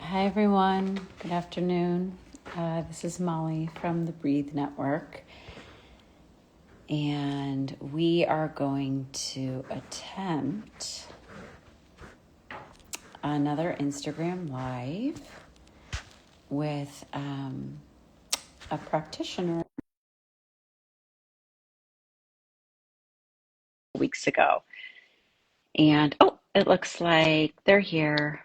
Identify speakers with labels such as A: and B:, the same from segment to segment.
A: Hi, everyone. Good afternoon. This is Molly from the Breathe Network, and we are going to attempt another Instagram Live with a practitioner weeks ago. And it looks like they're here.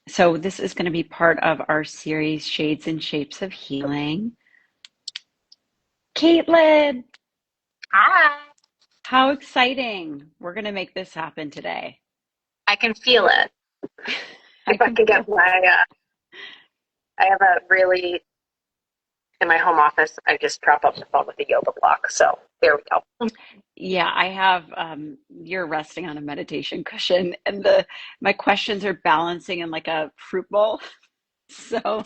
A: So this is going to be part of our series, Shades and Shapes of Healing. Kaitlyn,
B: Hi.
A: how exciting. We're going to make this happen today.
B: I can feel it.
A: I
B: If I
A: can
B: can
A: feel.
B: get I have a really, in my home office, I just prop up the phone with a yoga block. So there we go.
A: Yeah, I have you're resting on a meditation cushion and the my questions are balancing in like a fruit bowl. So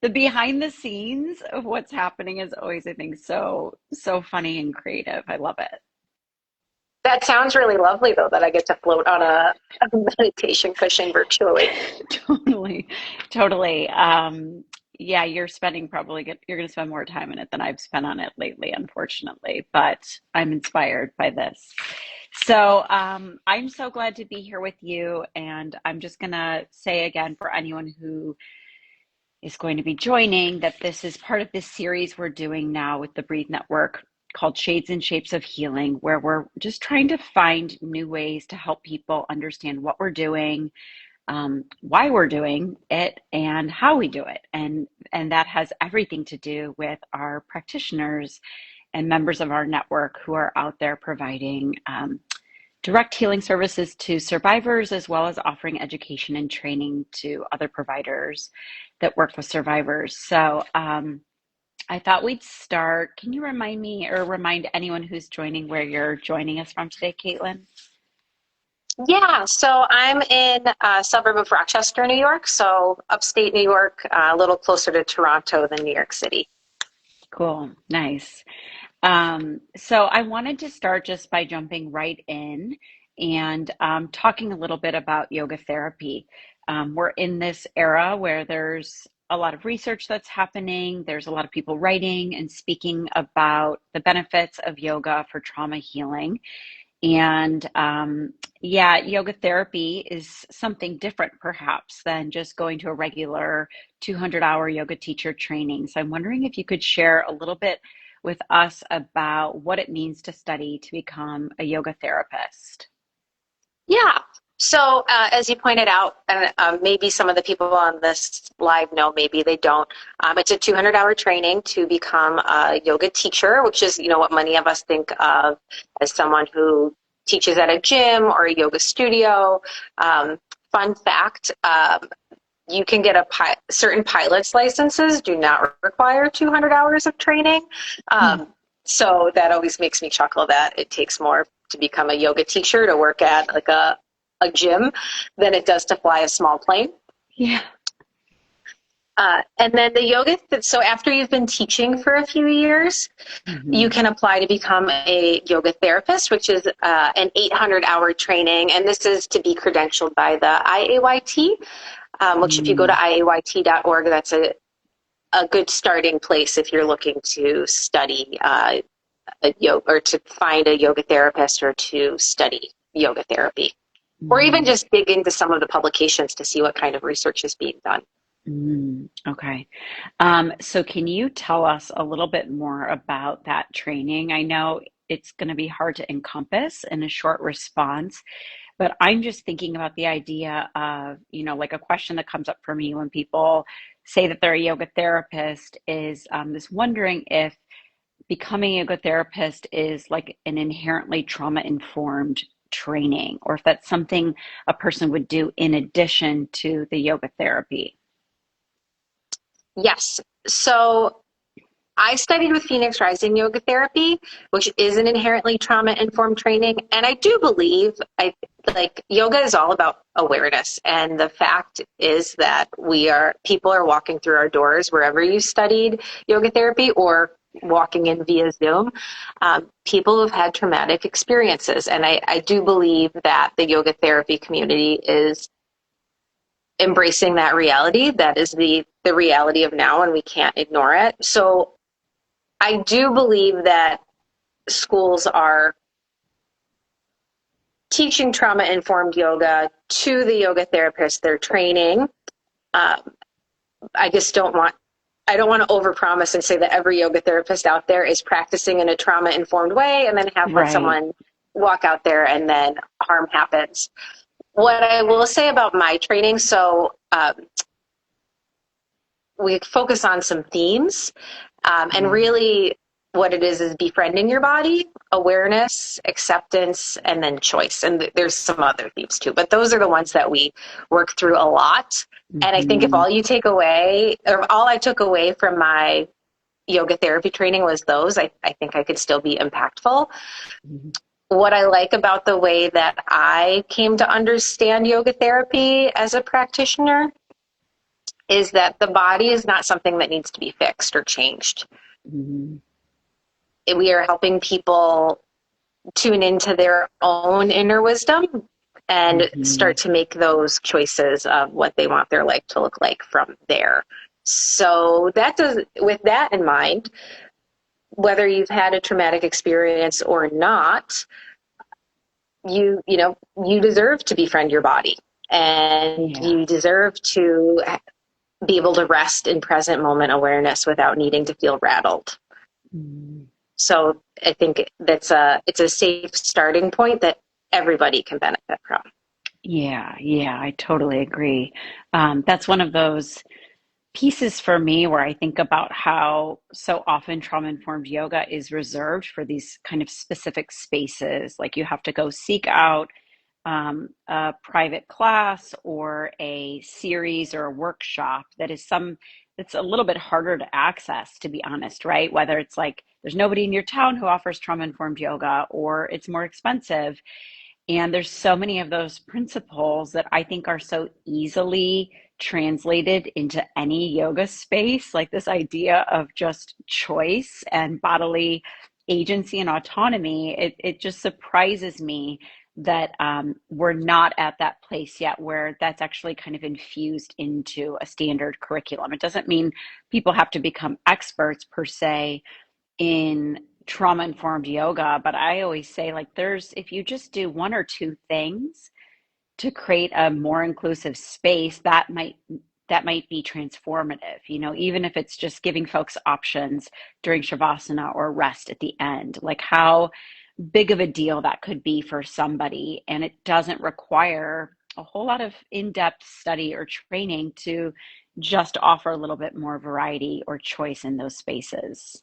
A: the behind the scenes of what's happening is always, I think, so funny and creative. I love it.
B: That sounds really lovely, though, that I get to float on a meditation cushion virtually.
A: Totally, totally. Yeah, you're going to spend more time in it than I've spent on it lately, unfortunately, but I'm inspired by this. So, I'm so glad to be here with you. And I'm just going to say again for anyone who is going to be joining that this is part of this series we're doing now with the Breathe Network called Shades and Shapes of Healing, where we're just trying to find new ways to help people understand what we're doing, why we're doing it, and how we do it, and that has everything to do with our practitioners and members of our network who are out there providing direct healing services to survivors, as well as offering education and training to other providers that work with survivors. So I thought we'd start. Can you remind me or remind anyone who's joining where you're joining us from today, Kaitlyn?
B: Yeah, so I'm in a suburb of Rochester, New York, so upstate New York, a little closer to Toronto than New York City.
A: Cool, nice. So I wanted to start just by jumping right in and talking a little bit about yoga therapy. We're in this era where there's a lot of research that's happening. There's a lot of people writing and speaking about the benefits of yoga for trauma healing. And yeah, yoga therapy is something different perhaps than just going to a regular 200-hour yoga teacher training. So I'm wondering if you could share a little bit with us about what it means to study to become a yoga therapist.
B: Yeah. So, as you pointed out, and maybe some of the people on this live know, maybe they don't. It's a 200-hour training to become a yoga teacher, which is, what many of us think of as someone who teaches at a gym or a yoga studio. Um, Fun fact, you can get certain pilot's licenses do not require 200 hours of training.
A: Hmm.
B: So that always makes me chuckle that it takes more to become a yoga teacher to work at like a gym than it does to fly a small plane.
A: Yeah.
B: And then the yoga, so after you've been teaching for a few years, you
A: Hmm.
B: can apply to become a yoga therapist, which is an 800-hour training. And this is to be credentialed by the IAYT, which if you go to
A: Mm.
B: iayt.org, that's a good starting place if you're looking to study a yoga or to find a yoga therapist or to study yoga therapy, or even
A: Mm.
B: just dig into some of the publications to see what kind of research is being done.
A: Mm. Okay. So can you tell us a little bit more about that training? I know it's going to be hard to encompass in a short response, but I'm just thinking about the idea of, like a question that comes up for me when people say that they're a yoga therapist is this wondering if becoming a yoga therapist is like an inherently trauma informed training, or if that's something a person would do in addition to the yoga therapy.
B: Yes. So I studied with Phoenix Rising Yoga Therapy, which is an inherently trauma informed training. And I do believe I like yoga is all about awareness. And the fact is that people are walking through our doors wherever you studied yoga therapy or walking in via Zoom. People have had traumatic experiences. And I do believe that the yoga therapy community is embracing that reality. That is the reality of now, and we can't ignore it. So I do believe that schools are teaching trauma informed yoga to the yoga therapists they're training. Um, I just don't want I don't want to overpromise and say that every yoga therapist out there is practicing in a trauma informed way and then let
A: Right.
B: someone walk out there and then harm happens. What I will say about my training, so we focus on some themes, and
A: Mm.
B: really what it is befriending your body, awareness, acceptance, and then choice. And there's some other themes too, but those are the ones that we work through a lot. And I think if
A: Hmm.
B: all you take away, or all I took away from my yoga therapy training was those, I think I could still be impactful. What I like about the way that I came to understand yoga therapy as a practitioner is that the body is not something that needs to be fixed or changed.
A: Hmm.
B: We are helping people tune into their own inner wisdom and
A: Hmm.
B: start to make those choices of what they want their life to look like from there. So that does, with that in mind, whether you've had a traumatic experience or not, you deserve to befriend your body, and
A: Yeah.
B: you deserve to be able to rest in present moment awareness without needing to feel rattled.
A: Mm.
B: So I think it's a safe starting point that everybody can benefit from.
A: Yeah, yeah, I totally agree. That's one of those pieces for me where I think about how so often trauma-informed yoga is reserved for these kind of specific spaces. Like you have to go seek out a private class or a series or a workshop that is that's a little bit harder to access, to be honest, right? Whether it's like there's nobody in your town who offers trauma-informed yoga or it's more expensive. And there's so many of those principles that I think are so easily translated into any yoga space, like this idea of just choice and bodily agency and autonomy. It just surprises me that we're not at that place yet where that's actually kind of infused into a standard curriculum. It doesn't mean people have to become experts per se in trauma informed yoga, but I always say like there's if you just do one or two things to create a more inclusive space, that might be transformative, even if it's just giving folks options during shavasana or rest at the end, like how big of a deal that could be for somebody. And it doesn't require a whole lot of in-depth study or training to just offer a little bit more variety or choice in those spaces.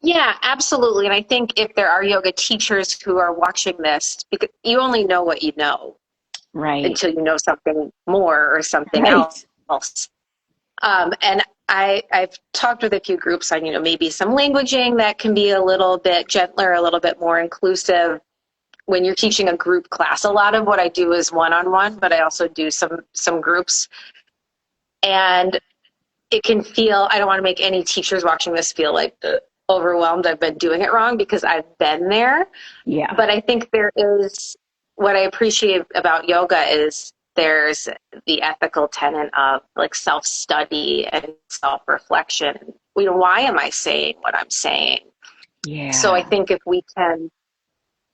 B: Yeah, absolutely. And I think if there are yoga teachers who are watching this, because you only know what you know
A: Right.
B: until you know something more or something
A: Right.
B: else. And I've talked with a few groups on, maybe some languaging that can be a little bit gentler, a little bit more inclusive when you're teaching a group class. A lot of what I do is one-on-one, but I also do some groups. And it can feel, I don't want to make any teachers watching this feel like overwhelmed. I've been doing it wrong because I've been there.
A: Yeah.
B: But I think there is, what I appreciate about yoga is there's the ethical tenet of like self-study and self-reflection. Why am I saying what I'm saying? So I
A: Yeah.
B: think if we can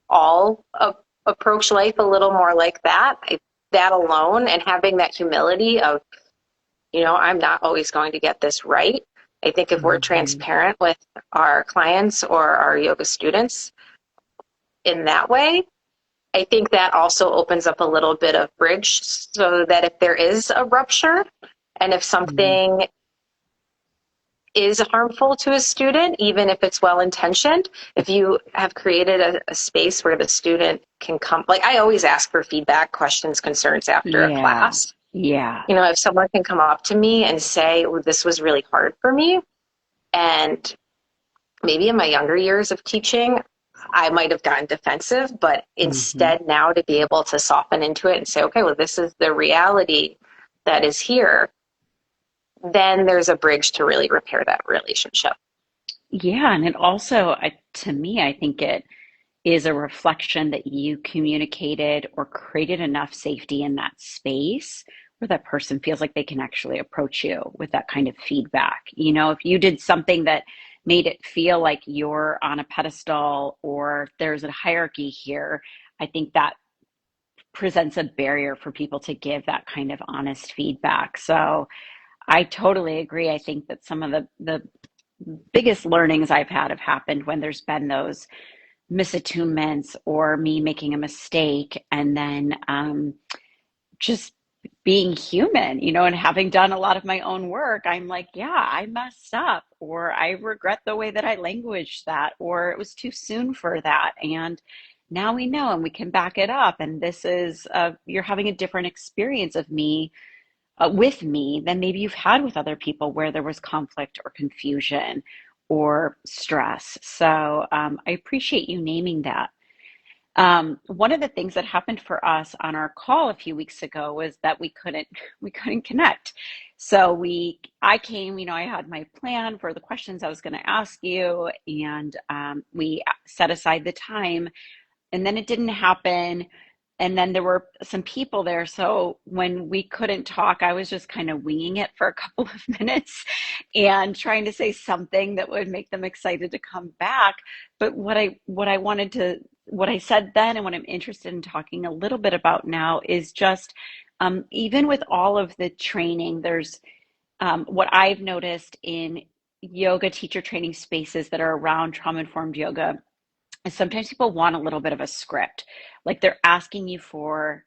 B: all approach life a little more like that, that alone, and having that humility of, I'm not always going to get this right. I think if we're
A: Hmm.
B: transparent with our clients or our yoga students in that way, I think that also opens up a little bit of bridge so that if there is a rupture and if
A: Hmm.
B: something is harmful to a student, even if it's well intentioned, if you have created a space where the student can come, like I always ask for feedback, questions, concerns after a
A: Yeah.
B: class.
A: Yeah.
B: If someone can come up to me and say, oh, this was really hard for me, and maybe in my younger years of teaching, I might have gotten defensive, but
A: Hmm.
B: instead now to be able to soften into it and say, okay, well, this is the reality that is here, then there's a bridge to really repair that relationship.
A: Yeah. And it also, to me, I think it is a reflection that you communicated or created enough safety in that space where that person feels like they can actually approach you with that kind of feedback. You know, if you did something that made it feel like you're on a pedestal or there's a hierarchy here, I think that presents a barrier for people to give that kind of honest feedback. So I totally agree. I think that some of the biggest learnings I've had have happened when there's been those misattunements or me making a mistake and then just being human, you know, and having done a lot of my own work, I'm like, yeah, I messed up, or I regret the way that I languaged that, or it was too soon for that. And now we know and we can back it up. And this is, you're having a different experience of me, with me than maybe you've had with other people where there was conflict or confusion or stress. So I appreciate you naming that. One of the things that happened for us on our call a few weeks ago was that we couldn't connect. So I came, you know, I had my plan for the questions I was going to ask you, and we set aside the time, and then it didn't happen. And then there were some people there. So when we couldn't talk, I was just kind of winging it for a couple of minutes and trying to say something that would make them excited to come back. But what I said then and what I'm interested in talking a little bit about now is just even with all of the training, there's what I've noticed in yoga teacher training spaces that are around trauma-informed yoga. And sometimes people want a little bit of a script, like they're asking you for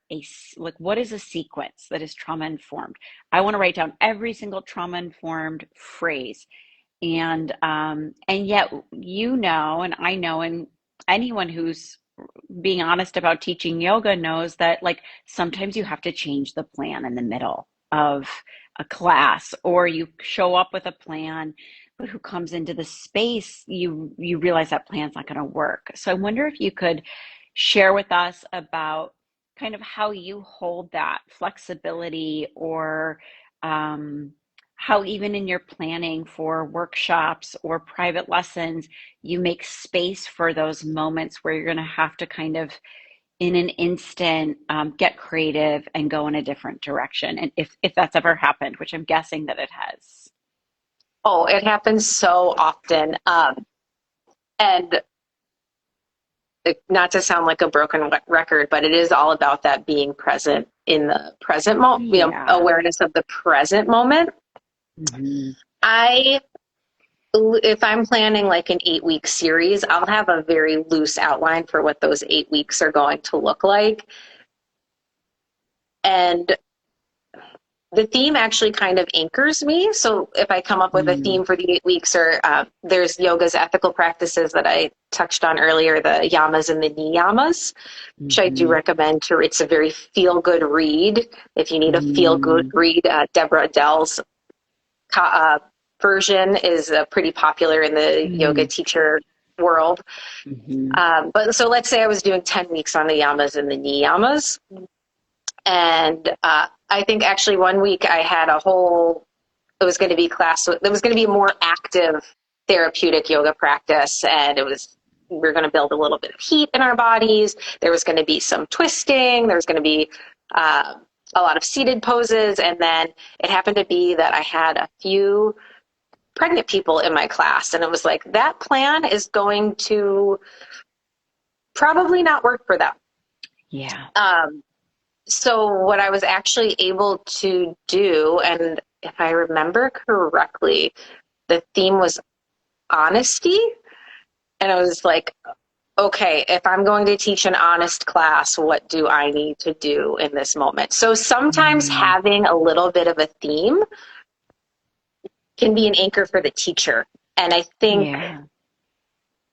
A: like, what is a sequence that is trauma informed? I want to write down every single trauma informed phrase, and yet, you know, and I know, and anyone who's being honest about teaching yoga knows that like sometimes you have to change the plan in the middle of a class, or you show up with a plan, but who comes into the space, you realize that plan's not going to work. So I wonder if you could share with us about kind of how you hold that flexibility, or how even in your planning for workshops or private lessons, you make space for those moments where you're going to have to kind of in an instant get creative and go in a different direction. And if that's ever happened, which I'm guessing that it has.
B: Oh, it happens so often. And not to sound like a broken record, but it is all about that being present in the present moment, you know,
A: Yeah.
B: awareness of the present moment.
A: Hmm.
B: I, if I'm planning like an 8-week series, I'll have a very loose outline for what those 8 weeks are going to look like. And the theme actually kind of anchors me. So if I come up with a theme for the 8 weeks, or there's yoga's ethical practices that I touched on earlier, the yamas and the niyamas, which I do
A: Hmm.
B: recommend to. It's a very feel-good read. If you need a feel-good
A: Hmm.
B: read, Deborah Adele's version is pretty popular in the yoga teacher world.
A: Hmm.
B: But so let's say I was doing 10 weeks on the yamas and the niyamas. And I think actually one week I had it was going to be there was going to be a more active therapeutic yoga practice. And we were going to build a little bit of heat in our bodies. There was going to be some twisting. There was going to be a lot of seated poses. And then it happened to be that I had a few pregnant people in my class. And it was like, that plan is going to probably not work for them.
A: Yeah.
B: So what I was actually able to do, and if I remember correctly, the theme was honesty. And I was like, okay, if I'm going to teach an honest class, what do I need to do in this moment? So sometimes
A: Mm.
B: having a little bit of a theme can be an anchor for the teacher. And I think
A: Yeah.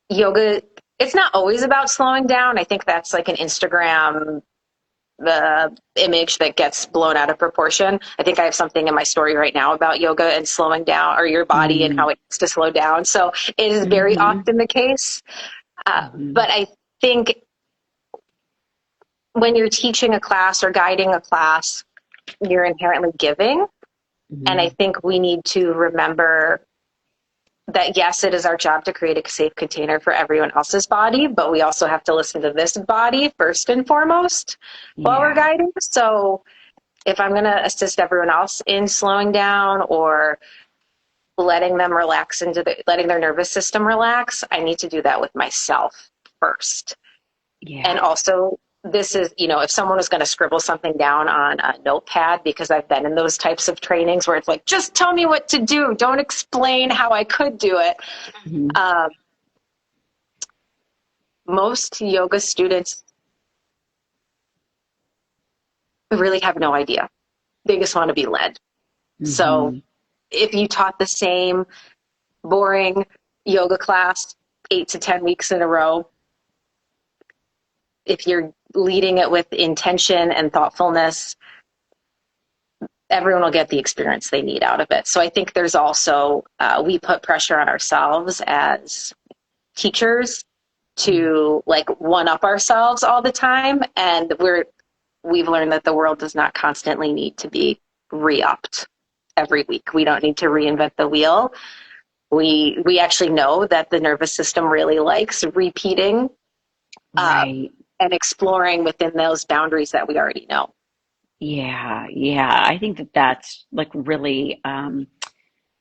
B: yoga, it's not always about slowing down. I think that's like an Instagram the image that gets blown out of proportion. I think I have something in my story right now about yoga and slowing down, or your body and
A: Mm.
B: how it needs to slow down. So it is very
A: Hmm.
B: often the case.
A: Hmm.
B: But I think when you're teaching a class or guiding a class, you're inherently giving. And I
A: Hmm.
B: think we need to remember that, yes, it is our job to create a safe container for everyone else's body, but we also have to listen to this body first and foremost while we're
A: Yeah.
B: guiding. So if I'm going to assist everyone else in slowing down or letting them relax letting their nervous system relax, I need to do that with myself first.
A: Yeah.
B: And also, this is, if someone was going to scribble something down on a notepad, because I've been in those types of trainings where it's like, just tell me what to do. Don't explain how I could do it.
A: Mhm.
B: Um, most yoga students really have no idea. They just want to be led. So
A: Mhm.
B: if you taught the same boring yoga class 8 to 10 weeks in a row, if you're leading it with intention and thoughtfulness, everyone will get the experience they need out of it. So I think there's also, we put pressure on ourselves as teachers to like one up ourselves all the time. And we've learned that the world does not constantly need to be re-upped every week. We don't need to reinvent the wheel. We actually know that the nervous system really likes repeating
A: Right.
B: and exploring within those boundaries that we already know.
A: Yeah. Yeah. I think that that's like really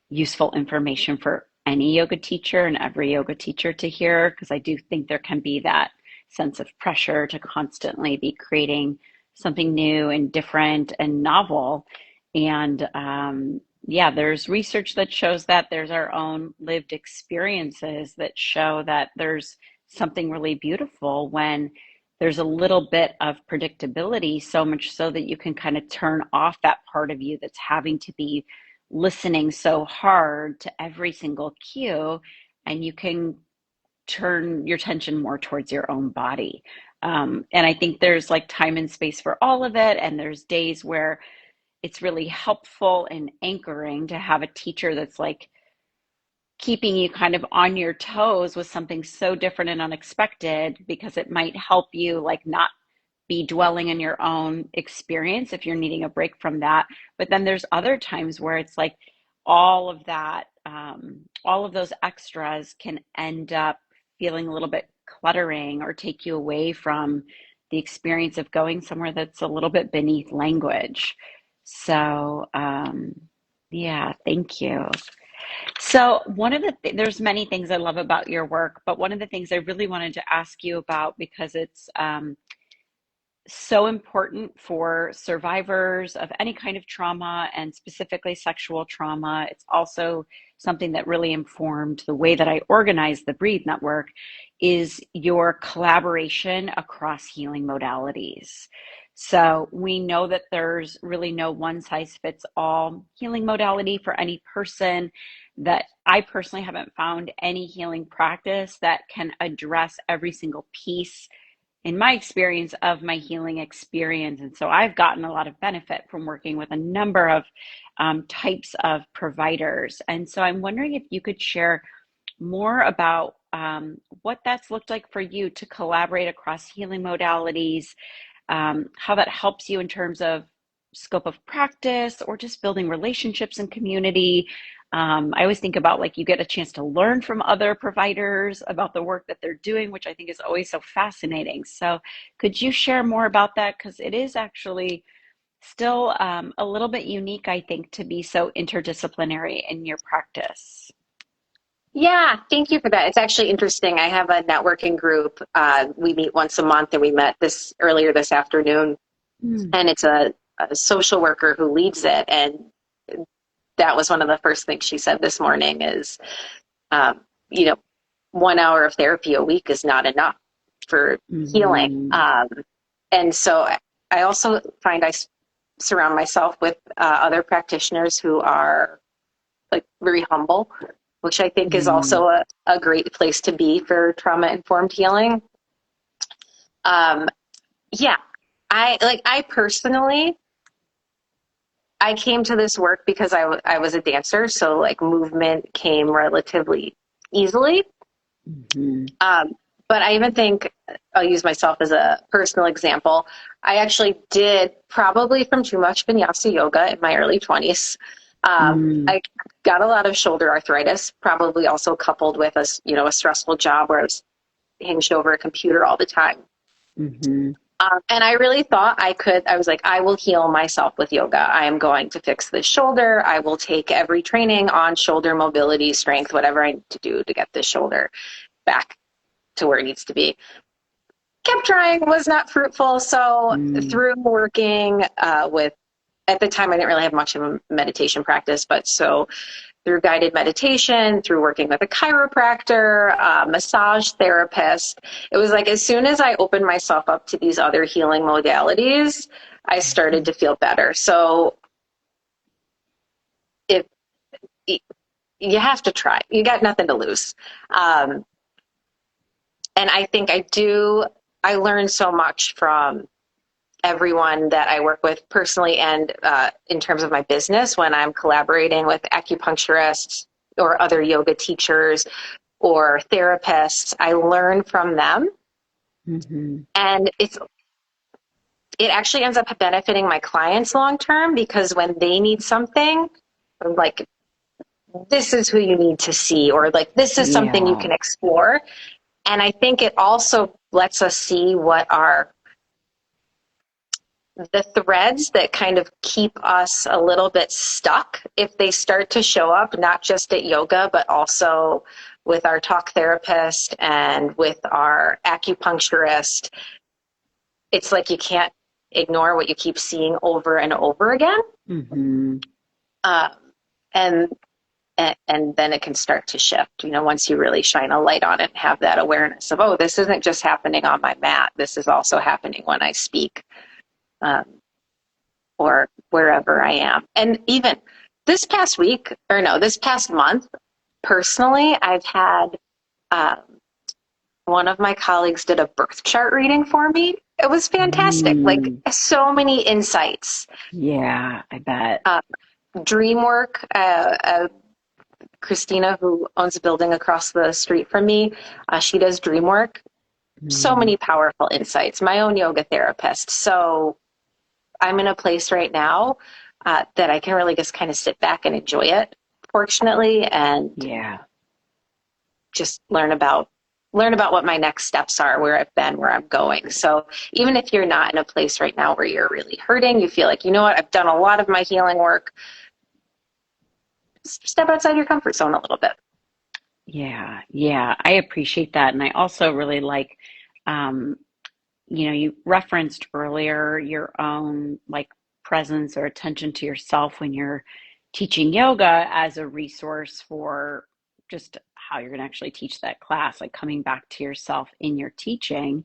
A: useful information for any yoga teacher and every yoga teacher to hear, because I do think there can be that sense of pressure to constantly be creating something new and different and novel. And yeah, there's research that shows that there's our own lived experiences that show that there's something really beautiful when there's a little bit of predictability, so much so that you can kind of turn off that part of you that's having to be listening so hard to every single cue, and you can turn your attention more towards your own body. And I think there's like time and space for all of it. And there's days where it's really helpful and anchoring to have a teacher that's like keeping you kind of on your toes with something so different and unexpected, because it might help you like not be dwelling in your own experience if you're needing a break from that. But then there's other times where it's like all of that, all of those extras can end up feeling a little bit cluttering or take you away from the experience of going somewhere that's a little bit beneath language. So, yeah, thank you. So, one of the there's many things I love about your work, but one of the things I really wanted to ask you about, because it's so important for survivors of any kind of trauma and specifically sexual trauma. It's also something that really informed the way that I organize the Breathe Network, is your collaboration across healing modalities. So we know that there's really no one size fits all healing modality for any person, that I personally haven't found any healing practice that can address every single piece in my experience of my healing experience. And so I've gotten a lot of benefit from working with a number of types of providers. And so I'm wondering if you could share more about what that's looked like for you to collaborate across healing modalities, how that helps you in terms of scope of practice or just building relationships and community. I always think about like you get a chance to learn from other providers about the work that they're doing, which I think is always so fascinating. So, could you share more about that? Because it is actually still a little bit unique, I think, to be so interdisciplinary in your practice.
B: Yeah, thank you for that. It's actually interesting. I have a networking group. We meet once a month, and we met this earlier this afternoon.
A: Hmm.
B: And it's a social worker who leads it. And that was one of the first things she said this morning is, um, you know, 1 hour of therapy a week is not enough for healing.
A: Hmm.
B: And so I also find surround myself with other practitioners who are like very humble, which I think is
A: Hmm.
B: also a great place to be for trauma informed healing. Um, yeah, I personally, I came to this work because I was a dancer, so like movement came relatively easily.
A: Hmm.
B: Um, but I even think I'll use myself as a personal example. I actually did probably from too much vinyasa yoga in my early 20s.
A: Hmm.
B: I got a lot of shoulder arthritis, probably also coupled with a stressful job where I was hinged over a computer all the time.
A: Hmm.
B: And I really thought I was like, I will heal myself with yoga. I am going to fix this shoulder. I will take every training on shoulder mobility, strength, whatever I need to do to get this shoulder back to where it needs to be. Kept trying, was not fruitful. So
A: Mm.
B: through working with, at the time, I didn't really have much of a meditation practice, but so through guided meditation, through working with a chiropractor, massage therapist. It was like as soon as I opened myself up to these other healing modalities, I started to feel better. So if you have to try, you got nothing to lose. Um, and I think I learned so much from everyone that I work with personally and in terms of my business when I'm collaborating with acupuncturists or other yoga teachers or therapists. I learn from them,
A: Hmm.
B: and it actually ends up benefiting my clients long term because when they need something, I'm like, this is who you need to see, or like this is something you
A: Yeah.
B: can explore. And I think it also lets us see what are the threads that kind of keep us a little bit stuck if they start to show up, not just at yoga, but also with our talk therapist and with our acupuncturist. It's like you can't ignore what you keep seeing over and over again.
A: Hmm.
B: Um, and and then it can start to shift, once you really shine a light on it and have that awareness of, oh, this isn't just happening on my mat. This is also happening when I speak. Um, or wherever I am. And even this past month, personally, I've had um, one of my colleagues did a birth chart reading for me. It was fantastic. Like
A: Mm.
B: so many insights.
A: Yeah, I bet.
B: Uh, Dream work. Christina, who owns a building across the street from me, she does dream work. So
A: Mm.
B: many powerful insights. My own yoga therapist. So I'm in a place right now that I can really just kind of sit back and enjoy it, fortunately, and
A: Yeah.
B: just learn about what my next steps are, where I've been, where I'm going. So even if you're not in a place right now where you're really hurting, you feel like, you know what, I've done a lot of my healing work, step outside your comfort zone a little bit.
A: Yeah. Yeah. I appreciate that. And I also really like, um, you referenced earlier your own like presence or attention to yourself when you're teaching yoga as a resource for just how you're going to actually teach that class, like coming back to yourself in your teaching.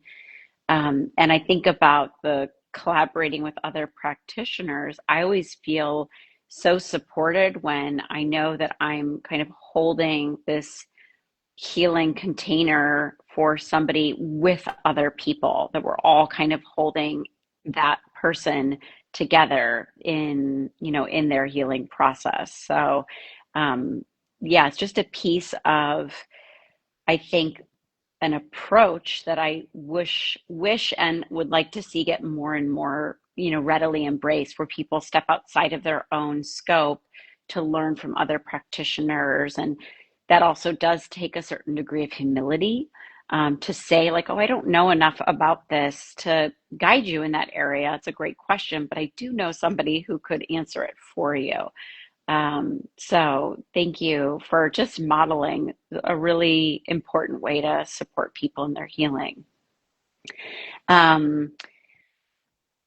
A: And I think about the collaborating with other practitioners. I always feel so supported when I know that I'm kind of holding this healing container for somebody with other people, that we're all kind of holding that person together in their healing process. So yeah, it's just a piece of, I think, an approach that I wish and would like to see get more and more, readily embraced, where people step outside of their own scope to learn from other practitioners. And that also does take a certain degree of humility, to say like, oh, I don't know enough about this to guide you in that area. It's a great question, but I do know somebody who could answer it for you. So thank you for just modeling a really important way to support people in their healing. Um,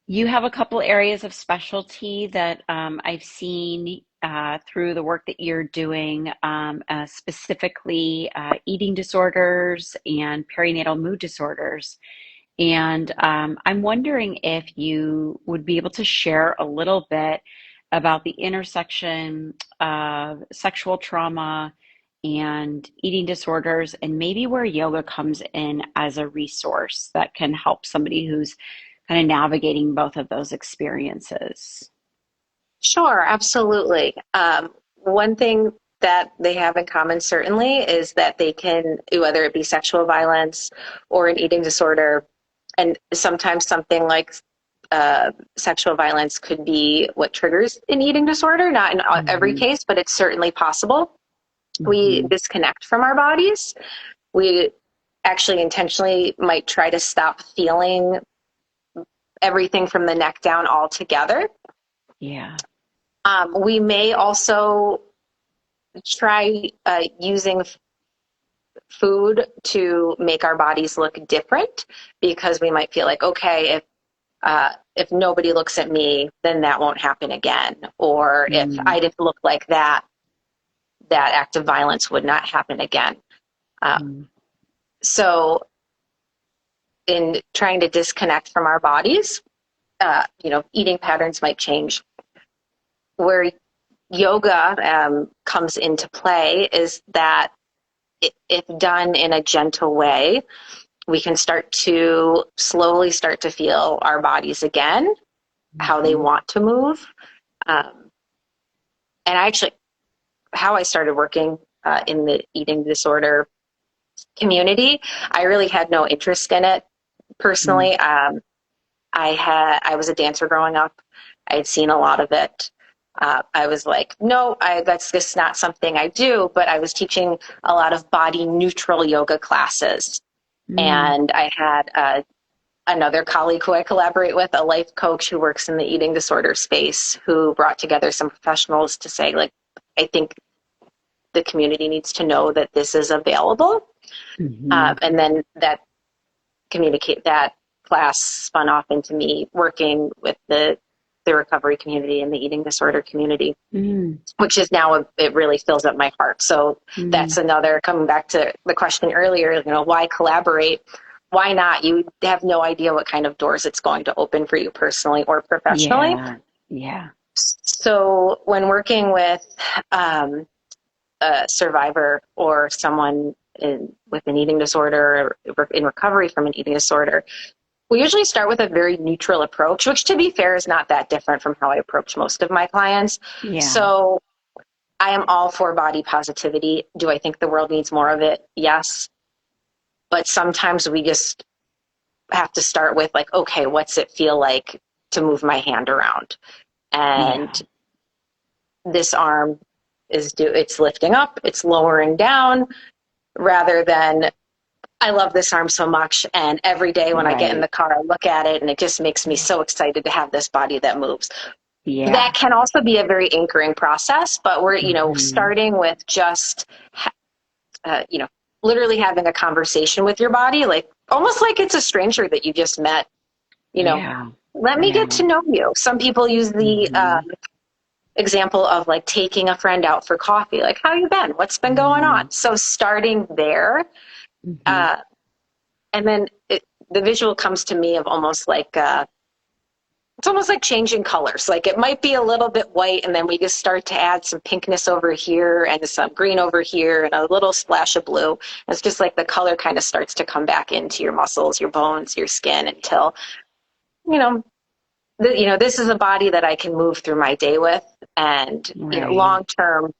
A: you have a couple areas of specialty that I've seen through the work that you're doing, specifically eating disorders and perinatal mood disorders. And I'm wondering if you would be able to share a little bit about the intersection of sexual trauma and eating disorders, and maybe where yoga comes in as a resource that can help somebody who's kind of navigating both of those experiences.
B: Sure, absolutely. One thing that they have in common certainly is that they can, whether it be sexual violence or an eating disorder, and sometimes something like sexual violence could be what triggers an eating disorder, not in every
A: Hmm.
B: case, but it's certainly possible. We
A: Hmm.
B: disconnect from our bodies. We actually intentionally might try to stop feeling everything from the neck down all together.
A: Yeah.
B: We may also try using food to make our bodies look different, because we might feel like, okay, if nobody looks at me, then that won't happen again. Or if
A: Mm,
B: I didn't look like that, that act of violence would not happen again. Uh,
A: mm,
B: so in trying to disconnect from our bodies, eating patterns might change. Where yoga comes into play is that if done in a gentle way, we can slowly start to feel our bodies again, how they
A: mhm.
B: want to move. Um, and actually, how I started working in the eating disorder community, I really had no interest in it
A: Mm,
B: personally. I was a dancer growing up. I had seen a lot of it. I was like, no, that's just not something I do. But I was teaching a lot of body neutral yoga classes,
A: mm,
B: and I had another colleague who I collaborate with, a life coach who works in the eating disorder space, who brought together some professionals to say, like, I think the community needs to know that this is available.
A: mhm.
B: And then that class spun off into me working with the recovery community and the eating disorder community,
A: Mm,
B: which is now it really fills up my heart. So that's
A: mm.
B: another, coming back to the question earlier, why collaborate? Why not? You have no idea what kind of doors it's going to open for you personally or professionally.
A: Yeah. Yeah.
B: So when working with um, a survivor or someone with an eating disorder or in recovery from an eating disorder, we usually start with a very neutral approach, which, to be fair, is not that different from how I approach most of my clients.
A: Yeah.
B: So I am all for body positivity. Do I think the world needs more of it? Yes. But sometimes we just have to start with, like, okay, what's it feel like to move my hand around? And
A: Yeah.
B: this arm it's lifting up, it's lowering down, rather than I love this arm so much, and every day when I get in
A: Right.
B: the car, I look at it and it just makes me so excited to have this body that moves. That
A: Yeah.
B: can also be a very anchoring process, but we're,
A: Mhm.
B: starting with just, uh, you know, literally having a conversation with your body, like almost like it's a stranger that you just met, you know,
A: Yeah.
B: let me get
A: Yeah.
B: to know you. Some people use the
A: Mhm.
B: example of like taking a friend out for coffee, like, how you been? What's been going on?
A: Mhm.
B: So starting there,
A: Mhm.
B: uh, and then the visual comes to me of almost like it's almost like changing colors. Like it might be a little bit white, and then we just start to add some pinkness over here and some green over here and a little splash of blue. It's just like the color kind of starts to come back into your muscles, your bones, your skin, until you know this is a body that I can move through my day with, and
A: Right.
B: long term,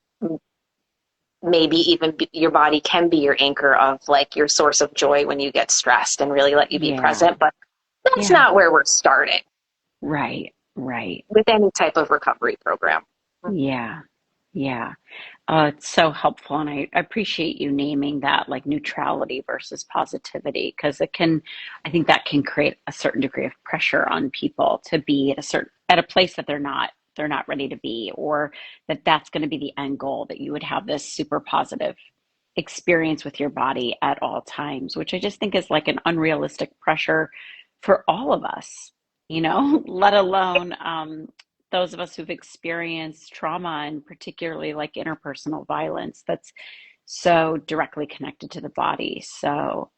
B: maybe even your body can be your anchor of like your source of joy when you get stressed, and really let you be
A: Yeah.
B: present. But that's
A: Yeah.
B: not where we're starting
A: Right. Right.
B: with any type of recovery program.
A: Yeah. Yeah. It's so helpful, and I appreciate you naming that, like neutrality versus positivity, because I think that can create a certain degree of pressure on people to be at a place that they're not ready to be, or that's going to be the end goal, that you would have this super positive experience with your body at all times, which I just think is like an unrealistic pressure for all of us, let alone those of us who've experienced trauma, and particularly like interpersonal violence that's so directly connected to the body. So,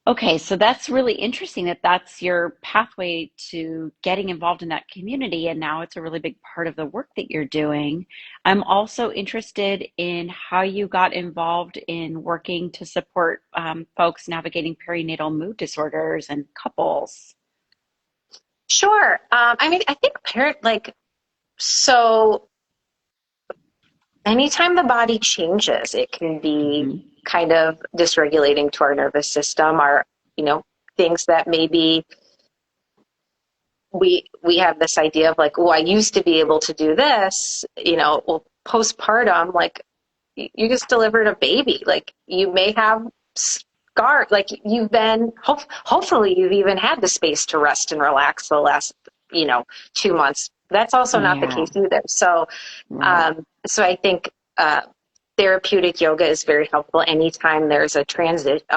A: okay, so that's really interesting that that's your pathway to getting involved in that community, and now it's a really big part of the work that you're doing. I'm also interested in how you got involved in working to support folks navigating perinatal mood disorders and couples.
B: Sure. I mean, I think so anytime the body changes, it can be
A: Hmm.
B: kind of dysregulating to our nervous system, our, you know, things that maybe we have this idea of like, oh, I used to be able to do this, well, postpartum, like you just delivered a baby. Like you may have guard, like you've been, hopefully you've even had the space to rest and relax the last, 2 months. That's also not the
A: Yeah.
B: case either. So,
A: Right.
B: so I think, therapeutic yoga is very helpful anytime there's a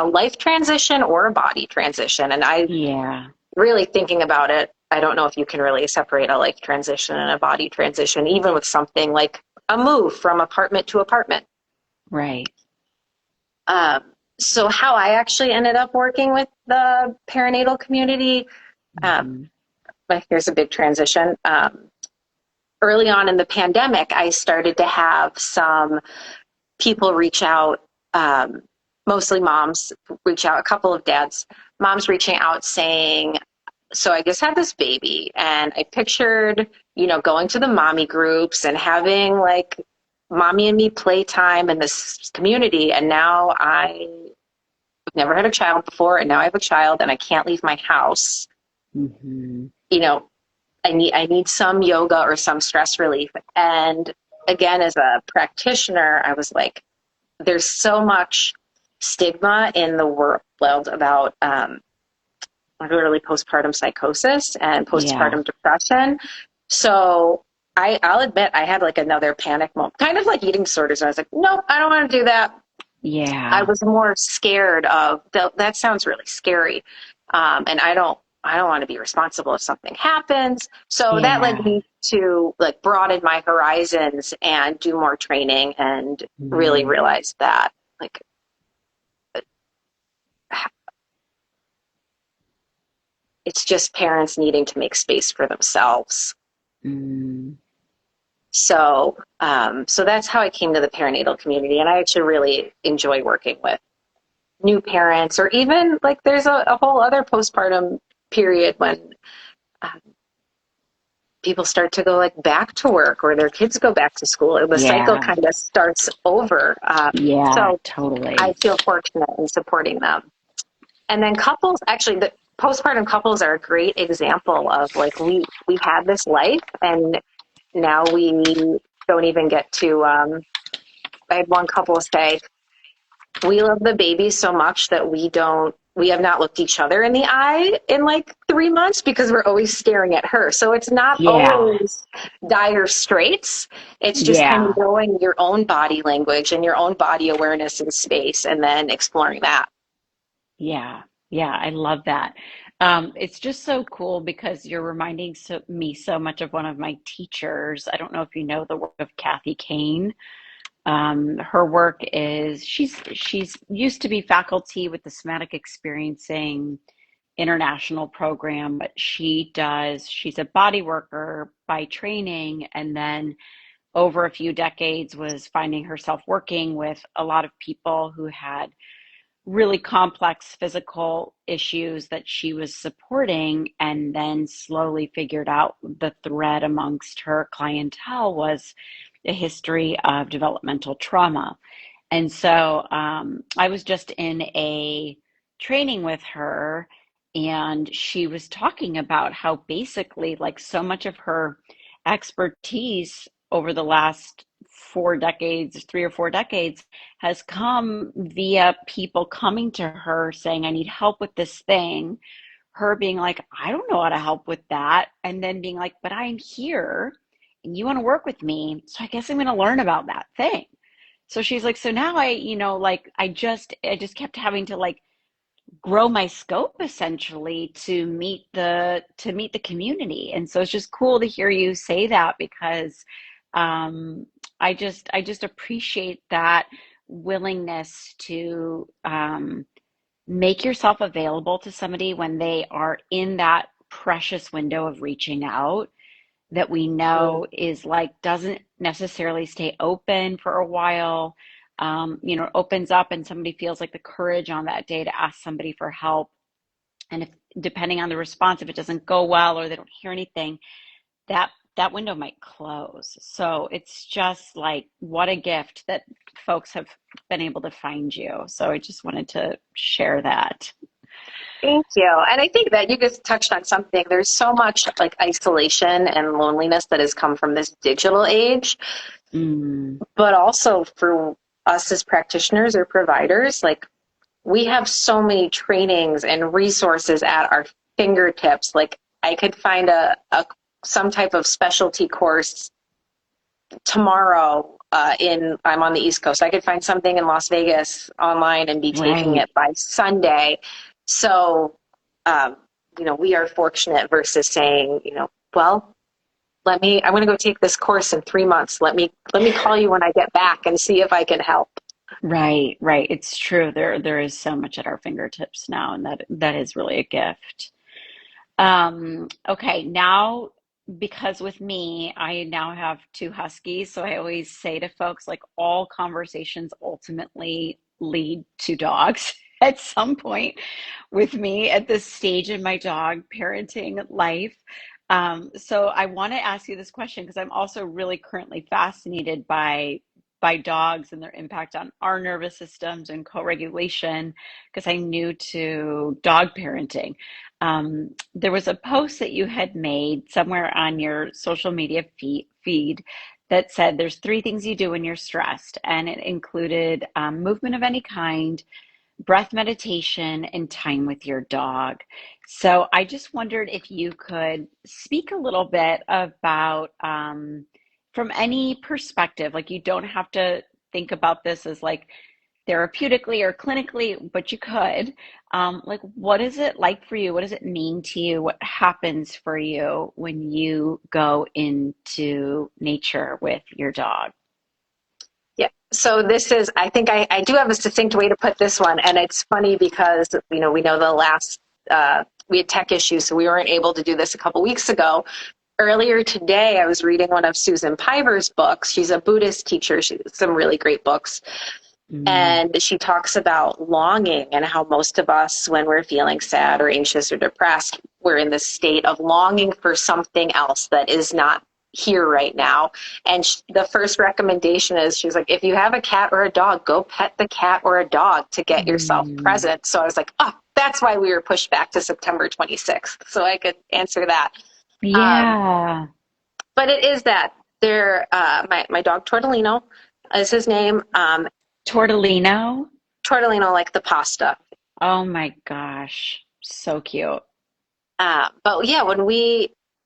B: life transition or a body transition. And I
A: Yeah.
B: really thinking about it, I don't know if you can really separate a life transition and a body transition, even with something like a move from apartment to apartment.
A: Right.
B: Um, so how I actually ended up working with the perinatal community, um,
A: Hmm.
B: here's a big transition. Early on in the pandemic, I started to have some people reach out, mostly moms reach out, a couple of dads, moms reaching out saying, so I just had this baby and I pictured, going to the mommy groups and having like mommy and me playtime in this community. And now I've never had a child before. And now I have a child and I can't leave my house.
A: Hmm.
B: You know, I need some yoga or some stress relief. And again, as a practitioner, I was like, there's so much stigma in the world about literally postpartum psychosis and
A: Yeah.
B: postpartum depression. So I'll admit I had like another panic moment, kind of like eating disorders. And I was like, nope, I don't want to do that. I
A: Yeah.
B: was more scared of that sounds really scary. And I don't want to be responsible if something happens. So that led
A: Yeah.
B: me to like broaden my horizons and do more training and really
A: Mm.
B: realize that like it's just parents needing to make space for themselves.
A: Mm.
B: So that's how I came to the perinatal community, and I actually really enjoy working with new parents, or even like there's a whole other postpartum period when um, people start to go like back to work, or their kids go back to school, and the cycle
A: Yeah.
B: kind of starts over.
A: Yeah.
B: So I
A: Totally.
B: feel fortunate in supporting them. And then couples, actually, the postpartum couples are a great example of like we had this life, and now we don't even get to. I had one couple say, "We love the baby so much that we have not looked each other in the eye in like 3 months because we're always staring at her." So it's not
A: Yeah.
B: always dire straits. It's just kind of
A: Yeah.
B: knowing your own body language and your own body awareness in space, and then exploring that.
A: Yeah. Yeah. I love that. It's just so cool because you're reminding me so much of one of my teachers. I don't know if you know the work of Kathy Kane. Her work is she's used to be faculty with the Somatic Experiencing International program, but she's a body worker by training, and then over a few decades was finding herself working with a lot of people who had really complex physical issues that she was supporting, and then slowly figured out the thread amongst her clientele was a history of developmental trauma. And so I was just in a training with her, and she was talking about how basically, like, so much of her expertise over the last 4 decades, 3 or 4 decades, has come via people coming to her saying, I need help with this thing. Her being like, I don't know how to help with that. And then being like, but I'm here and you want to work with me. So I guess I'm going to learn about that thing. So she's like, so now like I just kept having to like grow my scope essentially to meet the community. And so it's just cool to hear you say that because um I just appreciate that willingness to make yourself available to somebody when they are in that precious window of reaching out that we know is like doesn't necessarily stay open for a while. Opens up and somebody feels like the courage on that day to ask somebody for help. And if depending on the response, if it doesn't go well or they don't hear anything, that window might close. So it's just like what a gift that folks have been able to find you. So I just wanted to share that.
B: Thank you. And I think that you just touched on something. There's so much like isolation and loneliness that has come from this digital age,
A: Mm,
B: but also for us as practitioners or providers, like we have so many trainings and resources at our fingertips. Like I could find a some type of specialty course tomorrow in I'm on the East Coast. I could find something in Las Vegas online and be taking
A: Right.
B: it by Sunday. So, um, we are fortunate versus saying, well, I'm going to go take this course in 3 months. Let me call you when I get back and see if I can help.
A: Right, right. It's true. There is so much at our fingertips now, and that is really a gift. Okay, now because with me, I now have two huskies, so I always say to folks, like all conversations ultimately lead to dogs at some point with me at this stage in my dog parenting life. So I want to ask you this question because I'm also really currently fascinated by dogs and their impact on our nervous systems and co-regulation because I'm new to dog parenting. There was a post that you had made somewhere on your social media feed that said there's three things you do when you're stressed, and it included movement of any kind, breath meditation, and time with your dog. So I just wondered if you could speak a little bit about, from any perspective, like you don't have to think about this as like therapeutically or clinically, but you could. Like, what is it like for you? What does it mean to you? What happens for you when you go into nature with your dog?
B: Yeah. So this is, I think I do have a succinct way to put this one. And it's funny because, we know the last, we had tech issues, so we weren't able to do this a couple weeks ago. Earlier today, I was reading one of Susan Piver's books. She's a Buddhist teacher. She has some really great books.
A: Mm,
B: And she talks about longing and how most of us, when we're feeling sad or anxious or depressed, we're in this state of longing for something else that is not here right now. And the first recommendation is she's like, if you have a cat or a dog, go pet the cat or a dog to get yourself
A: mm,
B: present. So I was like, oh, that's why we were pushed back to September 26th. So I could answer that. Um,
A: yeah.
B: but it is that my dog Tortellino is his name.
A: Tortellino.
B: Tortellino, like the pasta.
A: Oh my gosh. So cute.
B: But yeah,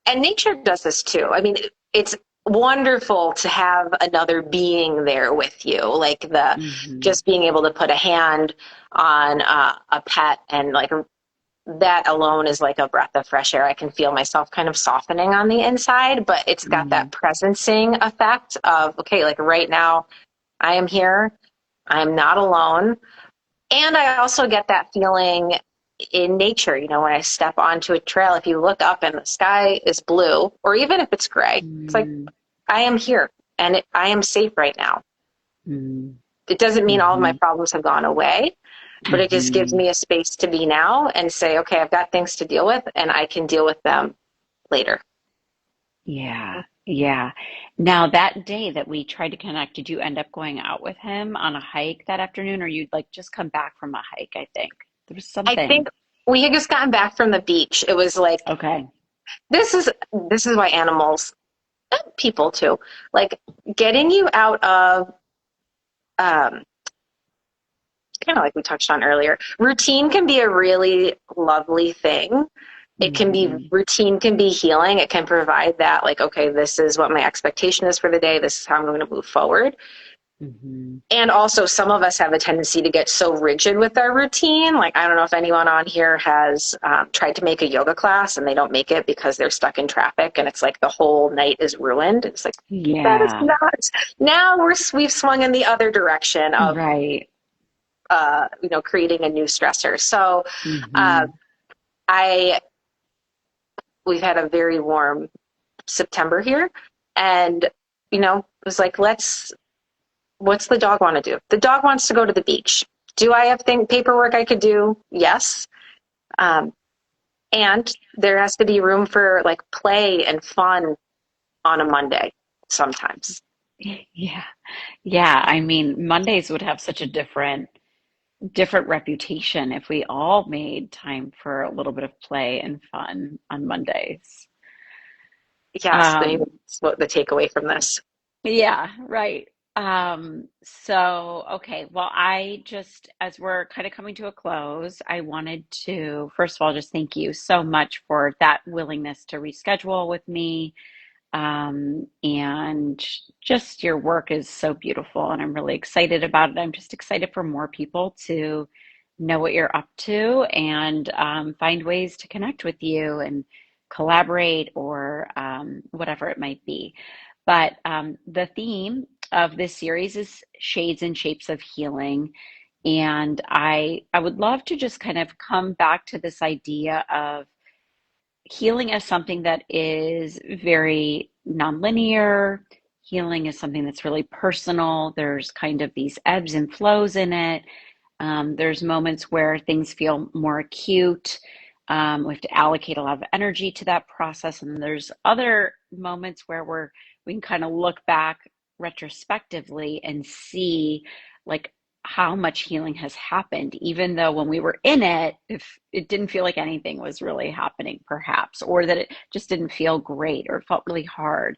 B: and nature does this too. I mean, it's wonderful to have another being there with you, like
A: Hmm.
B: just being able to put a hand on a pet and like that alone is like a breath of fresh air. I can feel myself kind of softening on the inside, but it's got that
A: Mm,
B: presencing effect of, okay, like right now I am here. I am not alone. And I also get that feeling in nature, when I step onto a trail, if you look up and the sky is blue, or even if it's gray, it's like,
A: mm,
B: I am here and I am safe right now.
A: mm,
B: It doesn't mean all of my
A: hmm,
B: problems have gone away, but it just gives
A: hmm.
B: me a space to be now and say, okay, I've got things to deal with and I can deal with them later.
A: Yeah, yeah. Now, that day that we tried to connect, did you end up going out with him on a hike that afternoon, or you'd like just come back from a hike, I think. There was
B: I
A: something.
B: think we had just gotten back from the beach. It was like,
A: Okay.
B: this is this is why animals, people too, like getting you out of um, kind of like we touched on earlier, routine can be a really lovely thing.
A: Hmm.
B: Routine can be healing. It can provide that, like, okay, this is what my expectation is for the day. This is how I'm going to move forward.
A: Hmm.
B: And also, some of us have a tendency to get so rigid with our routine. Like, I don't know if anyone on here has tried to make a yoga class and they don't make it because they're stuck in traffic and it's like the whole night is ruined. It's like, that is
A: Yeah,
B: not. Now we've swung in the other direction of
A: right.
B: creating a new stressor. So uh,
A: Hmm.
B: I we've had a very warm September here, and it was like, what's the dog want to do? The dog wants to go to the beach. Do I have paperwork I could do? Yes. Um, and there has to be room for like play and fun on a Monday sometimes.
A: Yeah. Yeah. I mean, Mondays would have such a different reputation if we all made time for a little bit of play and fun on Mondays.
B: Yes,
A: Um,
B: that's what the takeaway from this.
A: yeah, right. Okay, well, as we're kind of coming to a close, I wanted to, first of all, just thank you so much for that willingness to reschedule with me. And just your work is so beautiful, and I'm really excited about it. I'm just excited for more people to know what you're up to and find ways to connect with you and collaborate or whatever it might be. But the theme of this series is shades and shapes of healing. And I would love to just kind of come back to this idea of healing as something that is very nonlinear. Healing is something that's really personal. There's kind of these ebbs and flows in it. There's moments where things feel more acute. We have to allocate a lot of energy to that process. And then there's other moments where we can kind of look back retrospectively and see like how much healing has happened, even though when we were in it, if it didn't feel like anything was really happening, perhaps, or that it just didn't feel great or it felt really hard.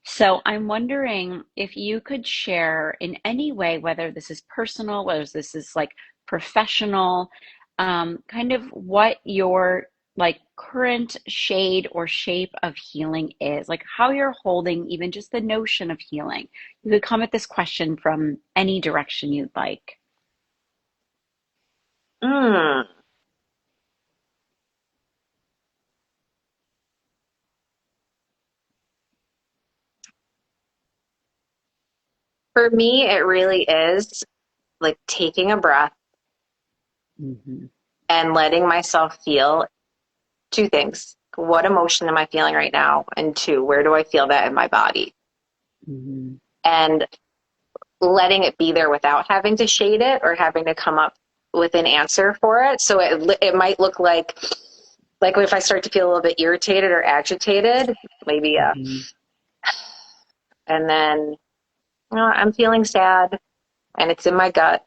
A: So I'm wondering if you could share in any way, whether this is personal, whether this is like professional, kind of what your like current shade or shape of healing is, like how you're holding even just the notion of healing. You could come at this question from any direction you'd like.
B: Mm. For me, it really is like taking a breath
A: Hmm.
B: and letting myself feel two things. What emotion am I feeling right now? And two, where do I feel that in my body?
A: Hmm.
B: And letting it be there without having to shade it or having to come up with an answer for it. So it might look like if I start to feel a little bit irritated or agitated, maybe
A: Hmm.
B: and then I'm feeling sad and it's in my gut,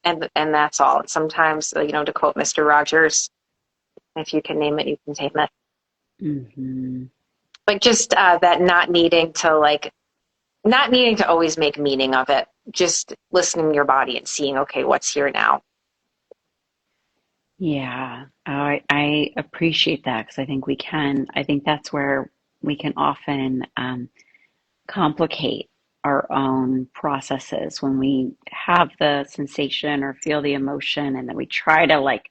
B: and that's all. And sometimes, to quote Mr. Rogers, if you can name it, you can tame it.
A: Hmm.
B: But just that not needing to always make meaning of it, just listening to your body and seeing, okay, what's here now.
A: Yeah, I appreciate that because I think that's where we can often complicate our own processes when we have the sensation or feel the emotion, and then we try to like,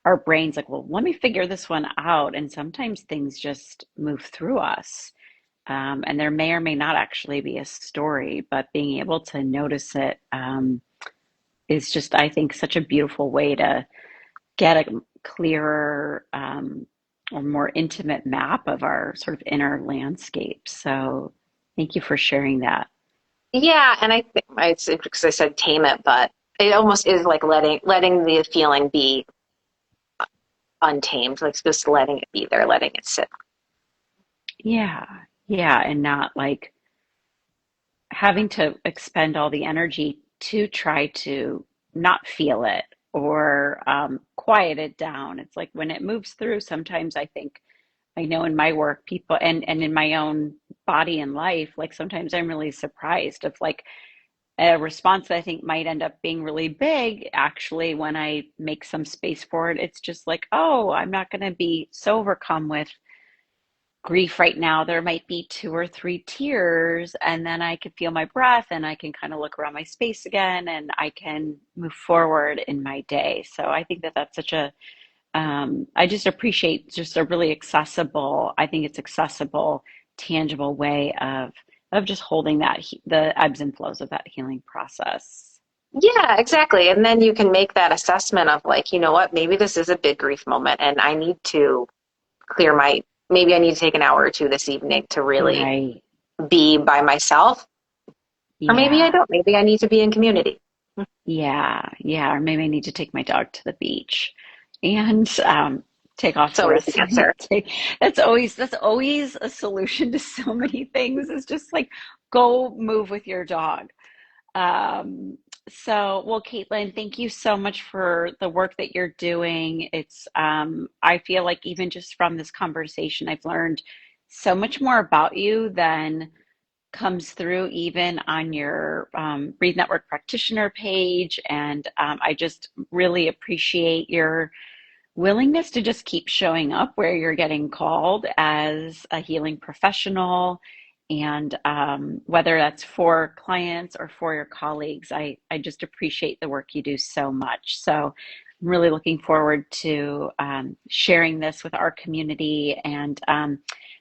A: our brain's like, well, let me figure this one out. And sometimes things just move through us. And there may or may not actually be a story, but being able to notice it is just, I think, such a beautiful way to get a clearer or more intimate map of our sort of inner landscape. So thank you for sharing that.
B: Yeah, and I think it's because I said tame it, but it almost is like letting the feeling be untamed, like just letting it be there, letting it sit.
A: Yeah, yeah, and not like having to expend all the energy to try to not feel it or quiet it down. It's like when it moves through, sometimes I think I know in my work, people and in my own body and life, like sometimes I'm really surprised of like a response that I think might end up being really big. Actually, when I make some space for it, it's just like, oh, I'm not going to be so overcome with grief right now. There might be two or three tears, and then I can feel my breath and I can kind of look around my space again and I can move forward in my day. So I think that that's such a I just appreciate just a really accessible, I think it's accessible, tangible way of just holding the ebbs and flows of that healing process.
B: Yeah, exactly. And then you can make that assessment of like, you know what, maybe this is a big grief moment and I need to maybe I need to take an hour or two this evening to really
A: Right.
B: be by myself. Or maybe I
A: Yeah.
B: don't. Maybe I need to be in community.
A: Yeah. Yeah. Or maybe I need to take my dog to the beach and take off
B: It's
A: the
B: always
A: rest
B: the
A: of my
B: answer.
A: day. That's always a solution to so many things. Is just like go move with your dog. Well, Kaitlyn, thank you so much for the work that you're doing. I feel like even just from this conversation, I've learned so much more about you than comes through even on your Breathe Network practitioner page. And I just really appreciate your willingness to just keep showing up where you're getting called as a healing professional. And whether that's for clients or for your colleagues, I just appreciate the work you do so much. So I'm really looking forward to sharing this with our community, and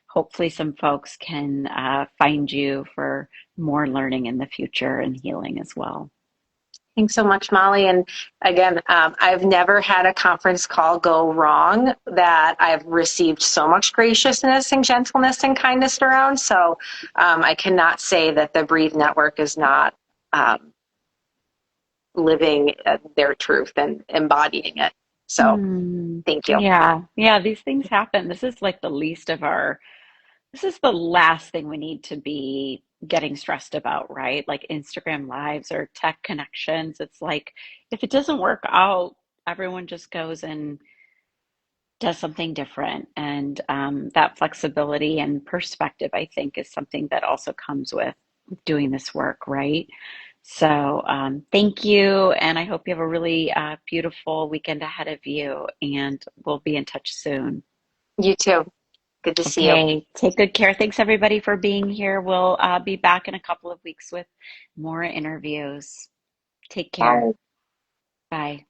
A: hopefully some folks can find you for more learning in the future and healing as well.
B: Thanks so much, Molly. And again, I've never had a conference call go wrong that I've received so much graciousness and gentleness and kindness around. So I cannot say that the Breathe Network is not living their truth and embodying it. So thank you.
A: Yeah, yeah, these things happen. This is like the least of our, this is the last thing we need to be getting stressed about, right? Like Instagram lives or tech connections. It's like if it doesn't work out, everyone just goes and does something different. And that flexibility and perspective, I think, is something that also comes with doing this work, right? So thank you. And I hope you have a really beautiful weekend ahead of you. And we'll be in touch soon.
B: You too. Good to see you.
A: Okay, take good care. Thanks everybody for being here. We'll be back in a couple of weeks with more interviews. Take care.
B: Bye.
A: Bye.